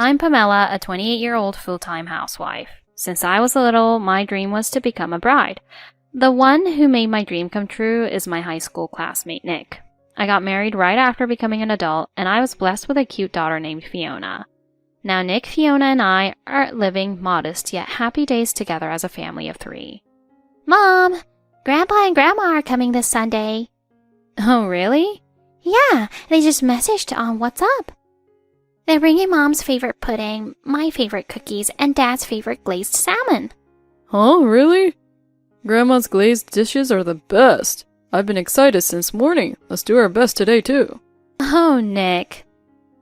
I'm Pamela, a 28-year-old full-time housewife. Since I was little, my dream was to become a bride. The one who made my dream come true is my high school classmate, Nick. I got married right after becoming an adult, and I was blessed with a cute daughter named Fiona. Now Nick, Fiona, and I are living modest yet happy days together as a family of 3. Mom, Grandpa and Grandma are coming this Sunday. Oh, really? Yeah, they just messaged on WhatsApp. They're bringing Mom's favorite pudding, my favorite cookies, and Dad's favorite glazed salmon. Oh, really? Grandma's glazed dishes are the best. I've been excited since morning. Let's do our best today, too. Oh, Nick.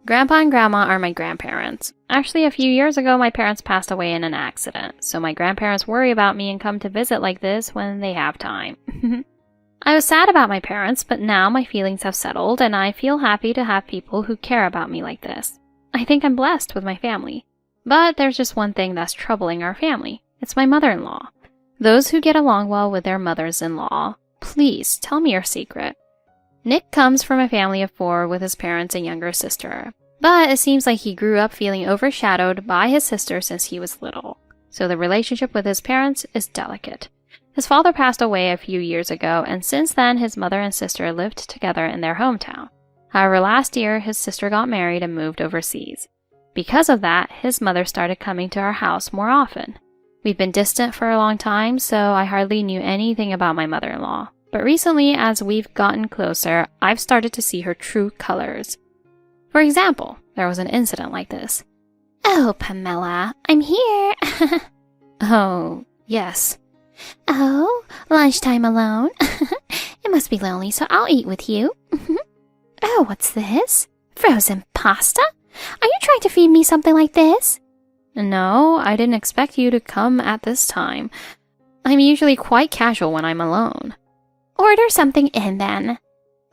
Grandpa and Grandma are my grandparents. Actually, a few years ago, my parents passed away in an accident, so my grandparents worry about me and come to visit like this when they have time. I was sad about my parents, but now my feelings have settled, and I feel happy to have people who care about me like this. I think I'm blessed with my family. But there's just one thing that's troubling our family. It's my mother-in-law. Those who get along well with their mothers-in-law, please tell me your secret. Nick comes from a family of 4 with his parents and younger sister. But it seems like he grew up feeling overshadowed by his sister since he was little. So the relationship with his parents is delicate. His father passed away a few years ago, and since then his mother and sister lived together in their hometown. However, last year his sister got married and moved overseas. Because of that, his mother started coming to our house more often. We've been distant for a long time, so I hardly knew anything about my mother-in-law. But recently, as we've gotten closer, I've started to see her true colors. For example, there was an incident like this. Oh, Pamela, I'm here. Oh, yes. Oh, lunchtime alone? It must be lonely, so I'll eat with you. Oh, what's this? Frozen pasta? Are you trying to feed me something like this? No, I didn't expect you to come at this time. I'm usually quite casual when I'm alone. Order something in then.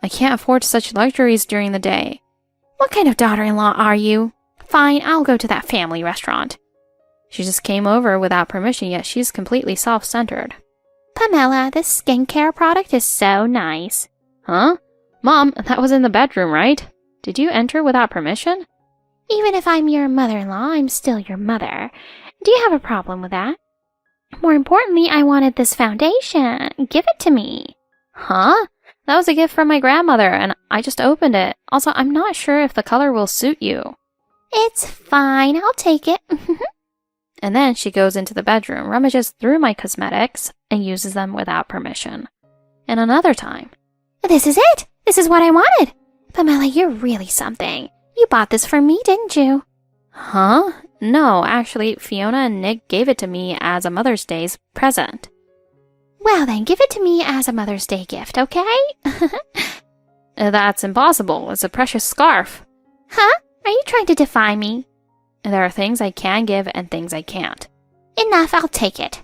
I can't afford such luxuries during the day. What kind of daughter-in-law are you? Fine, I'll go to that family restaurant. She just came over without permission, yet she's completely self-centered. Pamela, this skincare product is so nice. Huh? Mom, that was in the bedroom, right? Did you enter without permission? Even if I'm your mother-in-law, I'm still your mother. Do you have a problem with that? More importantly, I wanted this foundation. Give it to me. Huh? That was a gift from my grandmother, and I just opened it. Also, I'm not sure if the color will suit you. It's fine, I'll take it. And then she goes into the bedroom, rummages through my cosmetics, and uses them without permission. And another time. This is it! This is what I wanted! Pamela, you're really something. You bought this for me, didn't you? Huh? No, actually, Fiona and Nick gave it to me as a Mother's Day's present. Well then, give it to me as a Mother's Day gift, okay? That's impossible. It's a precious scarf. Huh? Are you trying to defy me? There are things I can give and things I can't. Enough, I'll take it.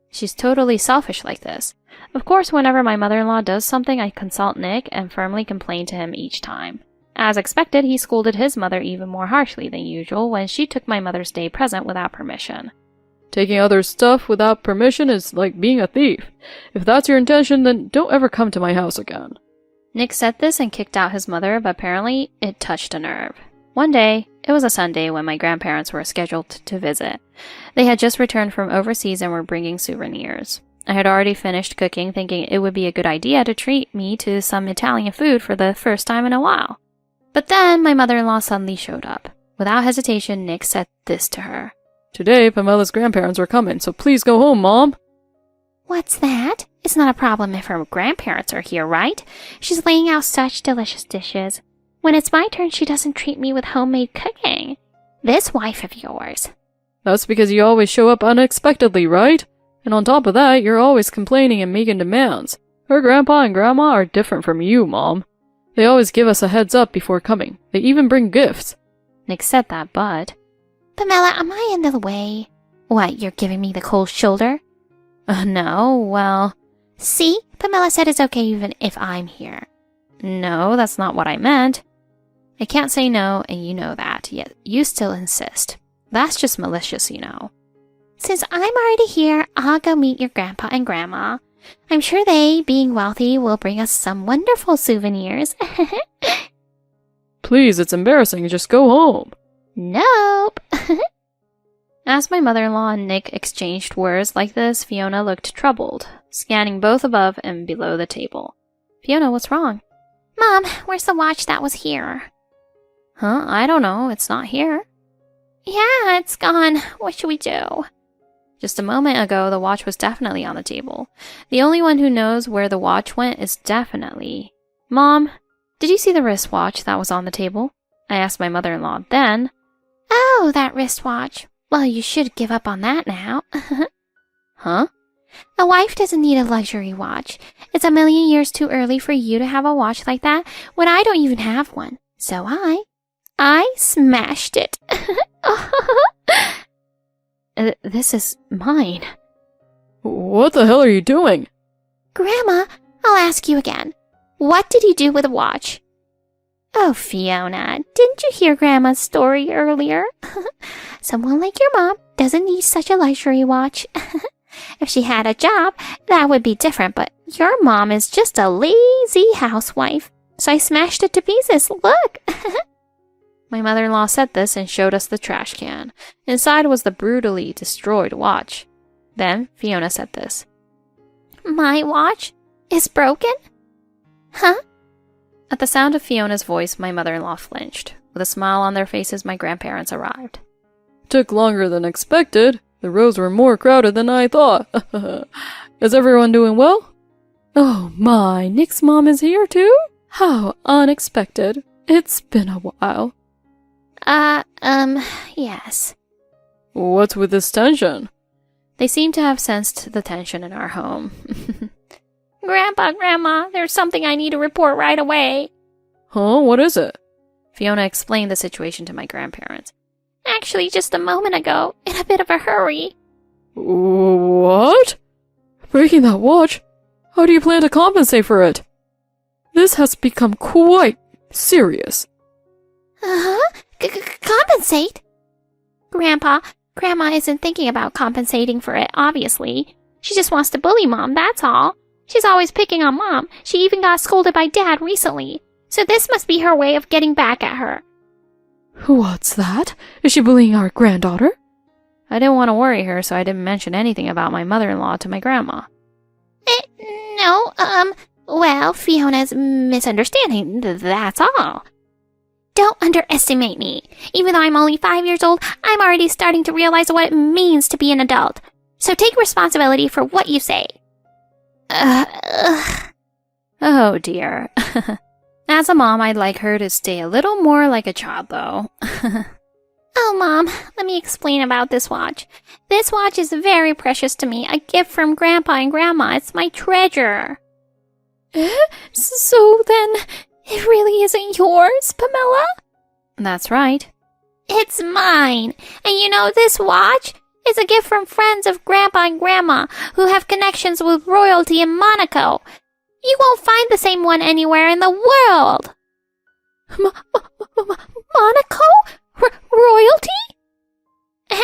She's totally selfish like this. Of course, whenever my mother-in-law does something, I consult Nick and firmly complain to him each time. As expected, he scolded his mother even more harshly than usual when she took my Mother's Day present without permission. Taking other stuff without permission is like being a thief. If that's your intention, then don't ever come to my house again. Nick said this and kicked out his mother, but apparently it touched a nerve. One day, it was a Sunday when my grandparents were scheduled to visit. They had just returned from overseas and were bringing souvenirs. I had already finished cooking, thinking it would be a good idea to treat me to some Italian food for the first time in a while. But then my mother-in-law suddenly showed up. Without hesitation, Nick said this to her. Today, Pamela's grandparents are coming, so please go home, Mom. What's that? It's not a problem if her grandparents are here, right? She's laying out such delicious dishes. When it's my turn, she doesn't treat me with homemade cooking. This wife of yours. That's because you always show up unexpectedly, right? And on top of that, you're always complaining and making demands. Her grandpa and grandma are different from you, Mom. They always give us a heads up before coming. They even bring gifts. Nick said that, but... Pamela, am I in the way? What, you're giving me the cold shoulder? No, well... See? Pamela said it's okay even if I'm here. No, that's not what I meant. I can't say no, and you know that, yet you still insist. That's just malicious, you know. Since I'm already here, I'll go meet your grandpa and grandma. I'm sure they, being wealthy, will bring us some wonderful souvenirs. Please, it's embarrassing. Just go home. Nope. As my mother-in-law and Nick exchanged words like this, Fiona looked troubled, scanning both above and below the table. Fiona, what's wrong? Mom, where's the watch that was here? Huh? I don't know. It's not here. Yeah, it's gone. What should we do? Just a moment ago, the watch was definitely on the table. The only one who knows where the watch went is definitely... Mom, did you see the wristwatch that was on the table? I asked my mother-in-law then. Oh, that wristwatch. Well, you should give up on that now. Huh? A wife doesn't need a luxury watch. It's a million years too early for you to have a watch like that when I don't even have one. So I smashed it. This is mine. What the hell are you doing? Grandma, I'll ask you again. What did you do with the watch? Oh, Fiona, didn't you hear Grandma's story earlier? Someone like your mom doesn't need such a luxury watch. If she had a job, that would be different, but your mom is just a lazy housewife. So I smashed it to pieces. Look! My mother-in-law said this and showed us the trash can. Inside was the brutally destroyed watch. Then Fiona said this. My watch is broken? Huh? At the sound of Fiona's voice, my mother-in-law flinched. With a smile on their faces, my grandparents arrived. Took longer than expected. The rows were more crowded than I thought. Is everyone doing well? Oh my, Nick's mom is here too? How unexpected. It's been a while. Yes. What's with this tension? They seem to have sensed the tension in our home. Grandpa, Grandma, there's something I need to report right away. Huh? What is it? Fiona explained the situation to my grandparents. Actually, just a moment ago, in a bit of a hurry. What? Breaking that watch? How do you plan to compensate for it? This has become quite serious. Compensate? Grandma isn't thinking about compensating for it, obviously. She just wants to bully Mom, that's all. She's always picking on Mom. She even got scolded by Dad recently. So this must be her way of getting back at her. What's that? Is she bullying our granddaughter? I didn't want to worry her, so I didn't mention anything about my mother-in-law to my grandma. No, well, Fiona's misunderstanding, that's all. Don't underestimate me. Even though I'm only 5 years old, I'm already starting to realize what it means to be an adult. So take responsibility for what you say. Oh dear. As a mom, I'd like her to stay a little more like a child, though. Oh, Mom, let me explain about this watch. This watch is very precious to me, a gift from Grandpa and Grandma. It's my treasure. So then, it really isn't yours, Pamela? That's right. It's mine. And you know, this watch is a gift from friends of Grandpa and Grandma who have connections with royalty in Monaco. You won't find the same one anywhere in the world. Monaco? Royalty?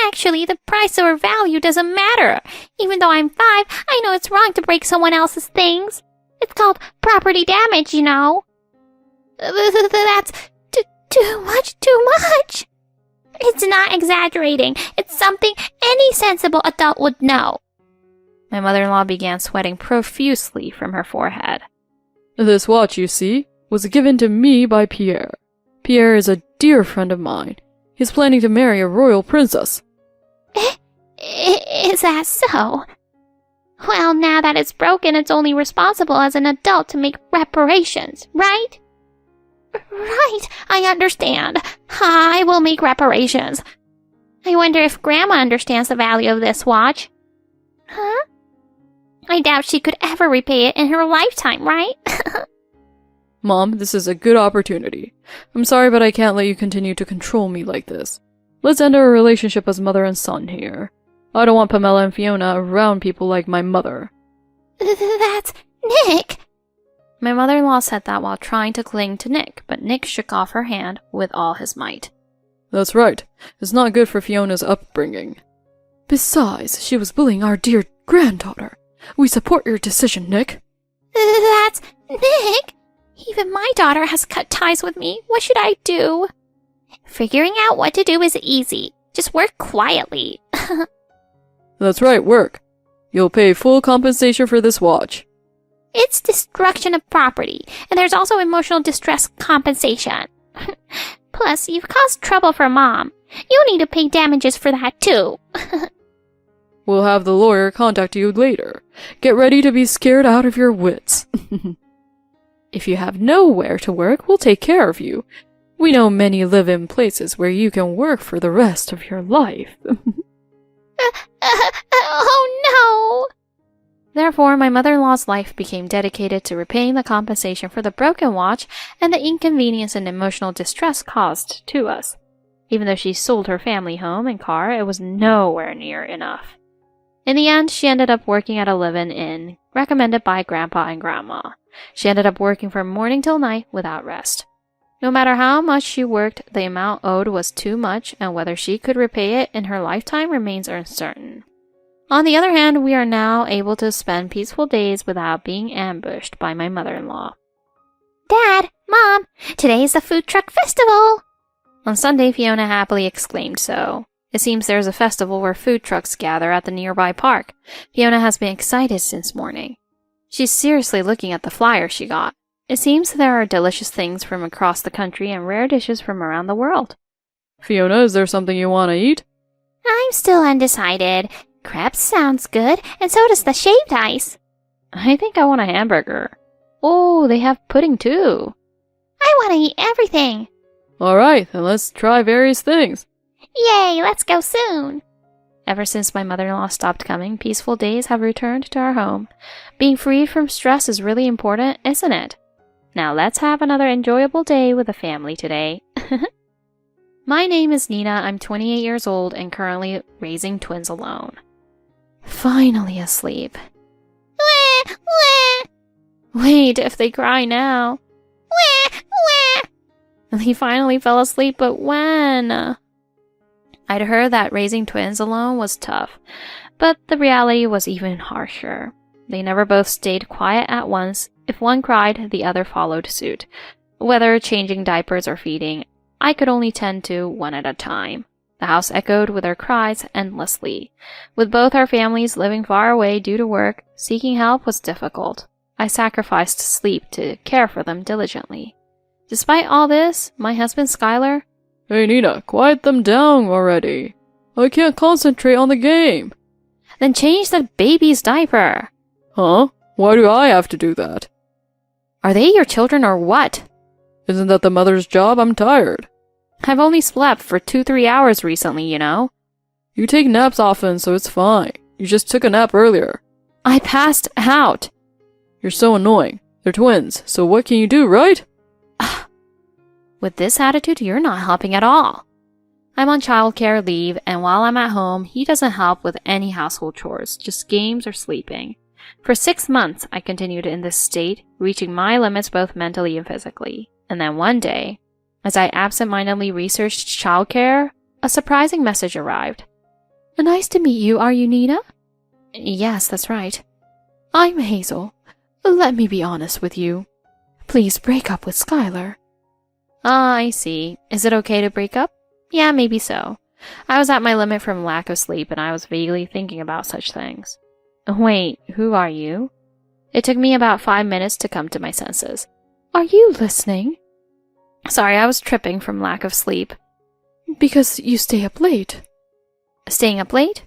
Actually, the price or value doesn't matter. Even though I'm 5, I know it's wrong to break someone else's things. It's called property damage, you know. That's too much. It's not exaggerating. It's something any sensible adult would know. My mother-in-law began sweating profusely from her forehead. This watch, you see, was given to me by Pierre. Pierre is a dear friend of mine. He's planning to marry a royal princess. Is that so? Well, now that it's broken, it's only responsible as an adult to make reparations, right? Right, I understand. I will make reparations. I wonder if Grandma understands the value of this watch. Huh? I doubt she could ever repay it in her lifetime, right? Mom, this is a good opportunity. I'm sorry, but I can't let you continue to control me like this. Let's end our relationship as mother and son here. I don't want Pamela and Fiona around people like my mother. That's Nick! My mother-in-law said that while trying to cling to Nick, but Nick shook off her hand with all his might. That's right. It's not good for Fiona's upbringing. Besides, she was bullying our dear granddaughter. We support your decision, Nick. That's Nick! Even my daughter has cut ties with me. What should I do? Figuring out what to do is easy. Just work quietly. That's right, work. You'll pay full compensation for this watch. It's destruction of property, and there's also emotional distress compensation. Plus, you've caused trouble for Mom. You need to pay damages for that too. We'll have the lawyer contact you later. Get ready to be scared out of your wits. If you have nowhere to work, we'll take care of you. We know many live-in places where you can work for the rest of your life. Oh no! Therefore, my mother-in-law's life became dedicated to repaying the compensation for the broken watch and the inconvenience and emotional distress caused to us. Even though she sold her family home and car, it was nowhere near enough. In the end, she ended up working at a live-in inn, recommended by Grandpa and Grandma. She ended up working from morning till night without rest. No matter how much she worked, the amount owed was too much, and whether she could repay it in her lifetime remains uncertain. On the other hand, we are now able to spend peaceful days without being ambushed by my mother-in-law. Dad, Mom, today is the food truck festival! On Sunday, Fiona happily exclaimed so. It seems there is a festival where food trucks gather at the nearby park. Fiona has been excited since morning. She's seriously looking at the flyer she got. It seems there are delicious things from across the country and rare dishes from around the world. Fiona, is there something you want to eat? I'm still undecided. Crepes sounds good, and so does the shaved ice. I think I want a hamburger. Oh, they have pudding too. I want to eat everything. Alright, then let's try various things. Yay, let's go soon. Ever since my mother-in-law stopped coming, peaceful days have returned to our home. Being freed from stress is really important, isn't it? Now let's have another enjoyable day with the family today. My name is Nina, I'm 28 years old and currently raising twins alone. Finally asleep. Wah, wah, Wait, if they cry now. wah, wah. He finally fell asleep, but when? I'd heard that raising twins alone was tough, but the reality was even harsher. They never both stayed quiet at once. If one cried, the other followed suit. Whether changing diapers or feeding, I could only tend to one at a time. The house echoed with their cries endlessly. With both our families living far away due to work, seeking help was difficult. I sacrificed sleep to care for them diligently. Despite all this, my husband Skylar— Hey Nina, quiet them down already. I can't concentrate on the game. Then change the baby's diaper. Huh? Why do I have to do that? Are they your children or what? Isn't that the mother's job? I'm tired. I've only slept for 2-3 hours recently, you know. You take naps often, so it's fine. You just took a nap earlier. I passed out. You're so annoying. They're twins, so what can you do, right? With this attitude, you're not helping at all. I'm on childcare leave, and while I'm at home, he doesn't help with any household chores, just games or sleeping. For 6 months, I continued in this state, reaching my limits both mentally and physically. And then one day, as I absentmindedly researched childcare, a surprising message arrived. Nice to meet you, are you Nina? Yes, that's right. I'm Hazel. Let me be honest with you. Please break up with Skylar. Ah, I see. Is it okay to break up? Yeah, maybe so. I was at my limit from lack of sleep, and I was vaguely thinking about such things. Wait, who are you? It took me about 5 minutes to come to my senses. Are you listening? Sorry, I was tripping from lack of sleep. Because you stay up late. Staying up late?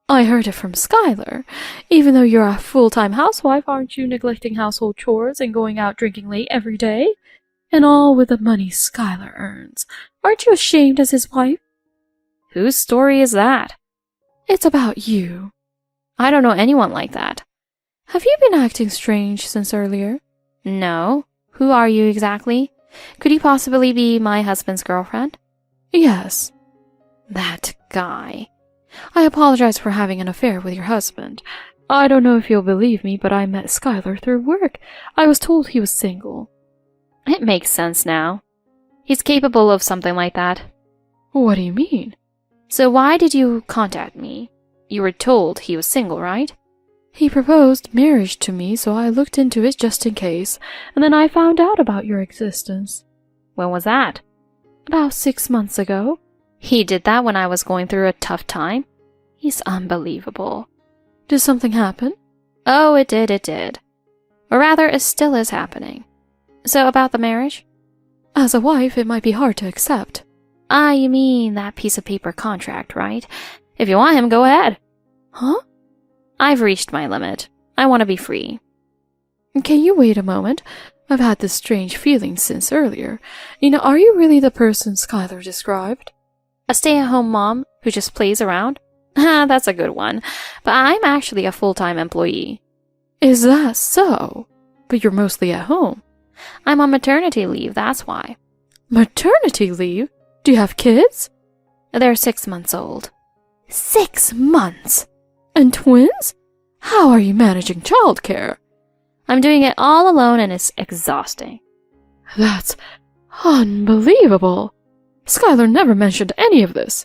I heard it from Skylar. Even though you're a full-time housewife, aren't you neglecting household chores and going out drinking late every day? And all with the money Skylar earns. Aren't you ashamed as his wife? Whose story is that? It's about you. I don't know anyone like that. Have you been acting strange since earlier? No. Who are you exactly? Could you possibly be my husband's girlfriend? Yes. That guy. I apologize for having an affair with your husband. I don't know if you'll believe me, but I met Skylar through work. I was told he was single. It makes sense now. He's capable of something like that. What do you mean? So why did you contact me? You were told he was single, right? He proposed marriage to me, so I looked into it just in case, and then I found out about your existence. When was that? About 6 months ago. He did that when I was going through a tough time? He's unbelievable. Did something happen? Oh, it did. Or rather, it still is happening. So about the marriage? As a wife, it might be hard to accept. Ah, you mean that piece of paper contract, right? If you want him, go ahead. Huh? I've reached my limit. I want to be free. Can you wait a moment? I've had this strange feeling since earlier. Nina, are you really the person Skylar described? A stay-at-home mom who just plays around? That's a good one. But I'm actually a full-time employee. Is that so? But you're mostly at home. I'm on maternity leave, that's why. Maternity leave? Do you have kids? They're 6 months old. 6 months? And twins? How are you managing childcare? I'm doing it all alone and it's exhausting. That's unbelievable. Skylar never mentioned any of this.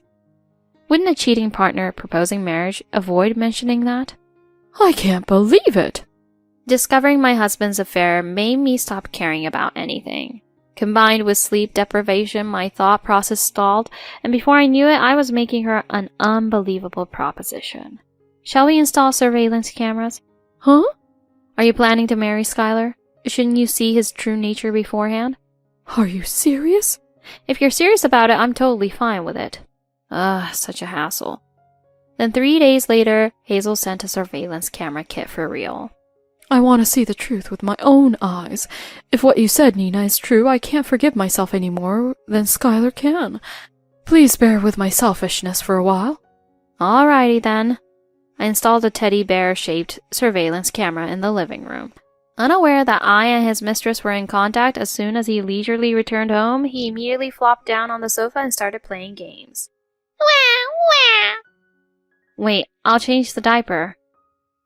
Wouldn't a cheating partner proposing marriage avoid mentioning that? I can't believe it. Discovering my husband's affair made me stop caring about anything. Combined with sleep deprivation, my thought process stalled, and before I knew it, I was making her an unbelievable proposition. Shall we install surveillance cameras? Huh? Are you planning to marry Skylar? Shouldn't you see his true nature beforehand? Are you serious? If you're serious about it, I'm totally fine with it. Ugh, such a hassle. Then 3 days later, Hazel sent a surveillance camera kit for real. I want to see the truth with my own eyes. If what you said, Nina, is true, I can't forgive myself any more than Skylar can. Please bear with my selfishness for a while. Alrighty then. I installed a teddy bear-shaped surveillance camera in the living room. Unaware that I and his mistress were in contact, as soon as he leisurely returned home, he immediately flopped down on the sofa and started playing games. Wait, I'll change the diaper.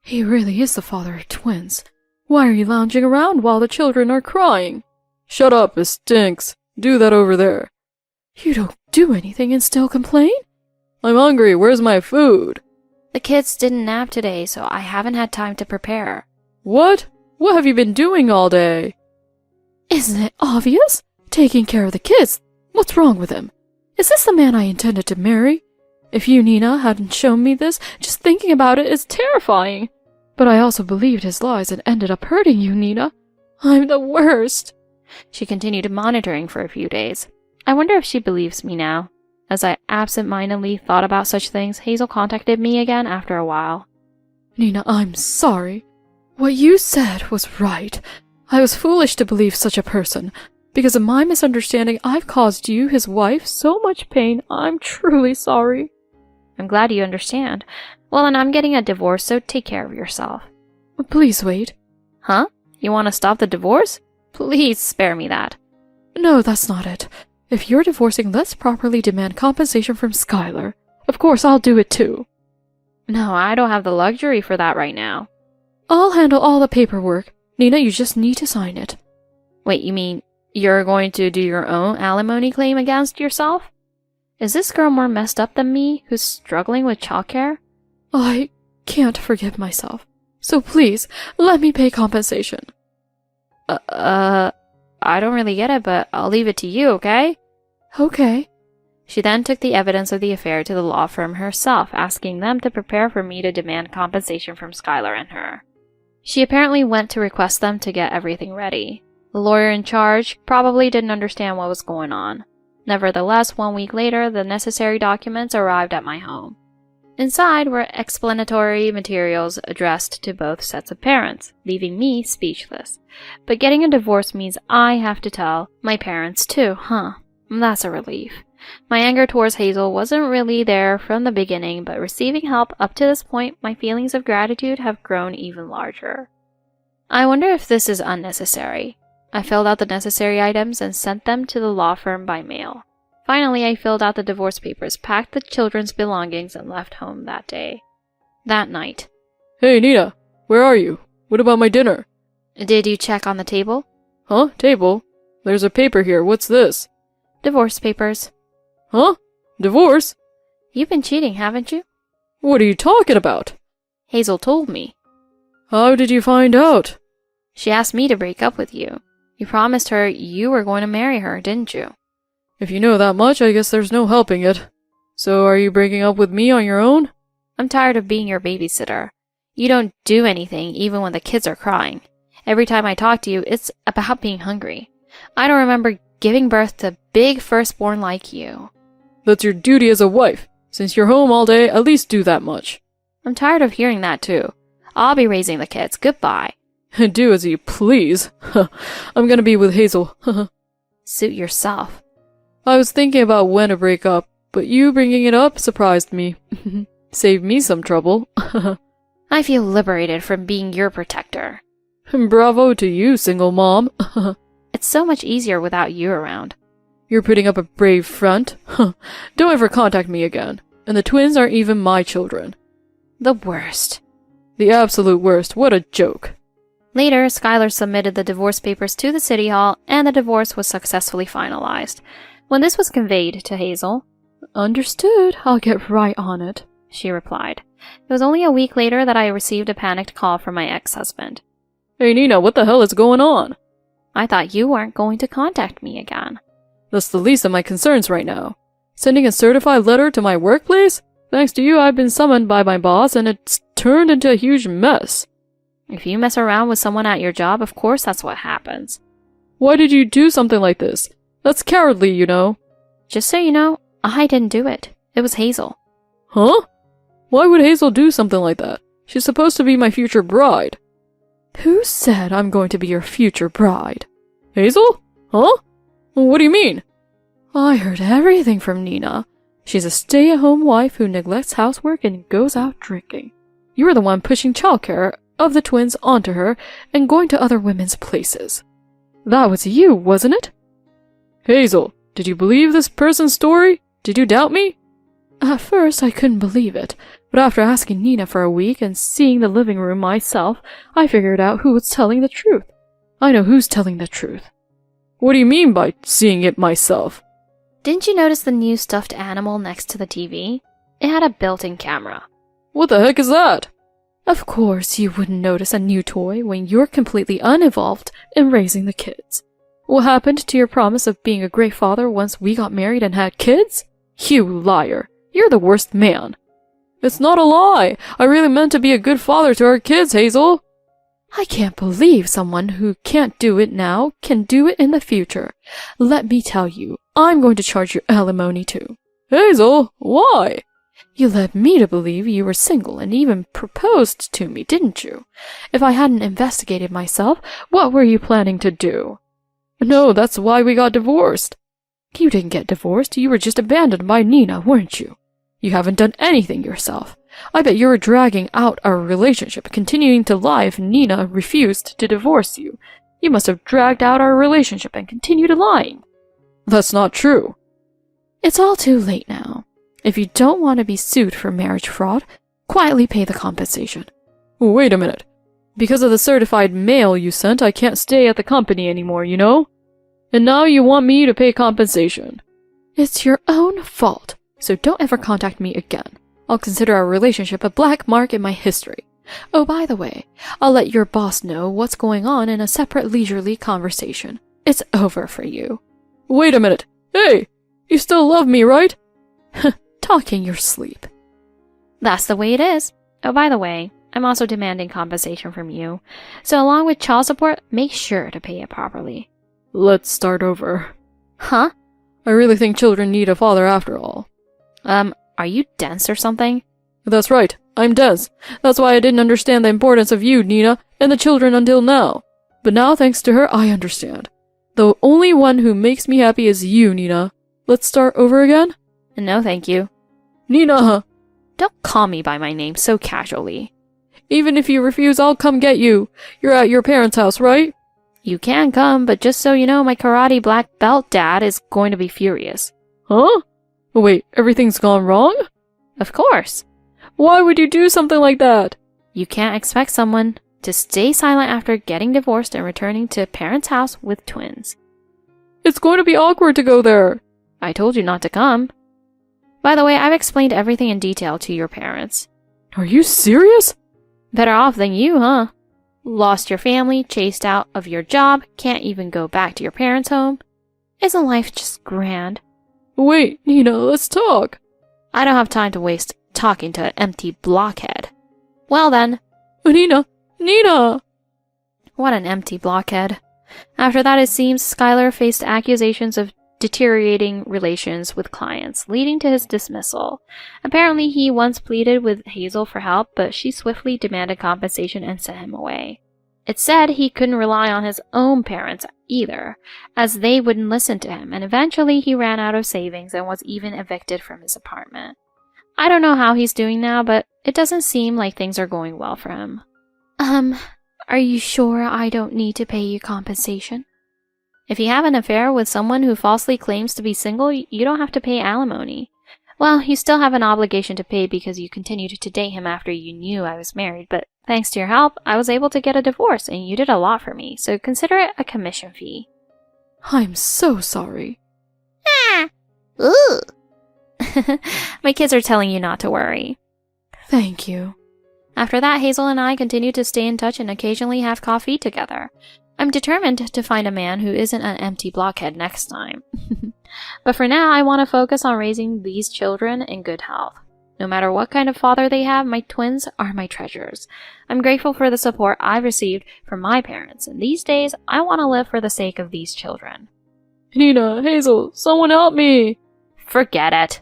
He really is the father of twins. Why are you lounging around while the children are crying? Shut up, it stinks. Do that over there. You don't do anything and still complain? I'm hungry, where's my food? The kids didn't nap today, so I haven't had time to prepare. What? What have you been doing all day? Isn't it obvious? Taking care of the kids. What's wrong with him? Is this the man I intended to marry? If you, Nina, hadn't shown me this, just thinking about it is terrifying. But I also believed his lies and ended up hurting you, Nina. I'm the worst. She continued monitoring for a few days. I wonder if she believes me now. As I absent-mindedly thought about such things, Hazel contacted me again after a while. Nina, I'm sorry. What you said was right. I was foolish to believe such a person. Because of my misunderstanding, I've caused you, his wife, so much pain. I'm truly sorry. I'm glad you understand. Well, and I'm getting a divorce, so take care of yourself. Please wait. Huh? You want to stop the divorce? Please spare me that. No, that's not it. If you're divorcing, let's properly demand compensation from Skylar. Of course, I'll do it too. No, I don't have the luxury for that right now. I'll handle all the paperwork. Nina, you just need to sign it. Wait, you mean you're going to do your own alimony claim against yourself? Is this girl more messed up than me, who's struggling with childcare? I can't forgive myself. So please, let me pay compensation. I don't really get it, but I'll leave it to you, okay? Okay. She then took the evidence of the affair to the law firm herself, asking them to prepare for me to demand compensation from Skylar and her. She apparently went to request them to get everything ready. The lawyer in charge probably didn't understand what was going on. Nevertheless, 1 week later, the necessary documents arrived at my home. Inside were explanatory materials addressed to both sets of parents, leaving me speechless. But getting a divorce means I have to tell my parents too, huh? That's a relief. My anger towards Hazel wasn't really there from the beginning, but receiving help up to this point, my feelings of gratitude have grown even larger. I wonder if this is unnecessary. I filled out the necessary items and sent them to the law firm by mail. Finally, I filled out the divorce papers, packed the children's belongings, and left home that day. That night. Hey, Nina, where are you? What about my dinner? Did you check on the table? Huh? Table? There's a paper here. What's this? Divorce papers. Huh? Divorce? You've been cheating, haven't you? What are you talking about? Hazel told me. How did you find out? She asked me to break up with you. You promised her you were going to marry her, didn't you? If you know that much, I guess there's no helping it. So are you breaking up with me on your own? I'm tired of being your babysitter. You don't do anything even when the kids are crying. Every time I talk to you, it's about being hungry. I don't remember giving birth to a big firstborn like you. That's your duty as a wife. Since you're home all day, at least do that much. I'm tired of hearing that too. I'll be raising the kids. Goodbye. Do as you please. I'm gonna be with Hazel. Suit yourself. I was thinking about when to break up, but you bringing it up surprised me. Saved me some trouble. I feel liberated from being your protector. Bravo to you, single mom. It's so much easier without you around. You're putting up a brave front. Don't ever contact me again. And the twins aren't even my children. The worst. The absolute worst. What a joke. Later, Skylar submitted the divorce papers to the city hall, and the divorce was successfully finalized. When this was conveyed to Hazel, Understood. I'll get right on it, she replied. It was only a week later that I received a panicked call from my ex-husband. Hey Nina, what the hell is going on? I thought you weren't going to contact me again. That's the least of my concerns right now. Sending a certified letter to my workplace? Thanks to you, I've been summoned by my boss, and it's turned into a huge mess. If you mess around with someone at your job, of course that's what happens. Why did you do something like this? That's cowardly, you know. Just so you know, I didn't do it. It was Hazel. Huh? Why would Hazel do something like that? She's supposed to be my future bride. Who said I'm going to be your future bride? Hazel? Huh? What do you mean? I heard everything from Nina. She's a stay-at-home wife who neglects housework and goes out drinking. You were the one pushing childcare of the twins onto her and going to other women's places. That was you, wasn't it? Hazel, did you believe this person's story? Did you doubt me? At first I couldn't believe it, but after asking Nina for a week and seeing the living room myself, I figured out who was telling the truth. I know who's telling the truth. What do you mean by seeing it myself? Didn't you notice the new stuffed animal next to the TV? It had a built-in camera. What the heck is that? Of course you wouldn't notice a new toy when you're completely uninvolved in raising the kids. What happened to your promise of being a great father once we got married and had kids? You liar. You're the worst man. It's not a lie. I really meant to be a good father to our kids, Hazel. I can't believe someone who can't do it now can do it in the future. Let me tell you, I'm going to charge you alimony too. Hazel, why? You led me to believe you were single and even proposed to me, didn't you? If I hadn't investigated myself, what were you planning to do? No, that's why we got divorced. You didn't get divorced, you were just abandoned by Nina, weren't you? You haven't done anything yourself. I bet you were dragging out our relationship, continuing to lie if Nina refused to divorce you. You must have dragged out our relationship and continued lying. That's not true. It's all too late now. If you don't want to be sued for marriage fraud, quietly pay the compensation. Wait a minute. Because of the certified mail you sent, I can't stay at the company anymore, you know? And now you want me to pay compensation. It's your own fault, so don't ever contact me again. I'll consider our relationship a black mark in my history. Oh, by the way, I'll let your boss know what's going on in a separate leisurely conversation. It's over for you. Wait a minute. Hey, you still love me, right? Talk in your sleep. That's the way it is. Oh, by the way, I'm also demanding compensation from you. So along with child support, make sure to pay it properly. Let's start over. Huh? I really think children need a father after all. Are you dense or something? That's right. I'm dense. That's why I didn't understand the importance of you, Nina, and the children until now. But now, thanks to her, I understand. The only one who makes me happy is you, Nina. Let's start over again? No, thank you. Nina! Don't call me by my name so casually. Even if you refuse, I'll come get you. You're at your parents' house, right? You can come, but just so you know, my karate black belt dad is going to be furious. Huh? Wait, everything's gone wrong? Of course. Why would you do something like that? You can't expect someone to stay silent after getting divorced and returning to parents' house with twins. It's going to be awkward to go there. I told you not to come. By the way, I've explained everything in detail to your parents. Are you serious? Better off than you, huh? Lost your family, chased out of your job, can't even go back to your parents' home. Isn't life just grand? Wait, Nina, let's talk. I don't have time to waste talking to an empty blockhead. Well then. Nina! Nina! What an empty blockhead. After that, it seems Skylar faced accusations of deteriorating relations with clients, leading to his dismissal. Apparently, he once pleaded with Hazel for help, but she swiftly demanded compensation and sent him away. It said he couldn't rely on his own parents either, as they wouldn't listen to him, and eventually he ran out of savings and was even evicted from his apartment. I don't know how he's doing now, but it doesn't seem like things are going well for him. Are you sure I don't need to pay you compensation? If you have an affair with someone who falsely claims to be single, you don't have to pay alimony. Well, you still have an obligation to pay because you continued to date him after you knew I was married, but thanks to your help, I was able to get a divorce, and you did a lot for me, so consider it a commission fee. I'm so sorry. Ah! Ooh! My kids are telling you not to worry. Thank you. After that, Hazel and I continued to stay in touch and occasionally have coffee together. I'm determined to find a man who isn't an empty blockhead next time. But for now, I want to focus on raising these children in good health. No matter what kind of father they have, my twins are my treasures. I'm grateful for the support I've received from my parents, and these days, I want to live for the sake of these children. Nina, Hazel, someone help me! Forget it.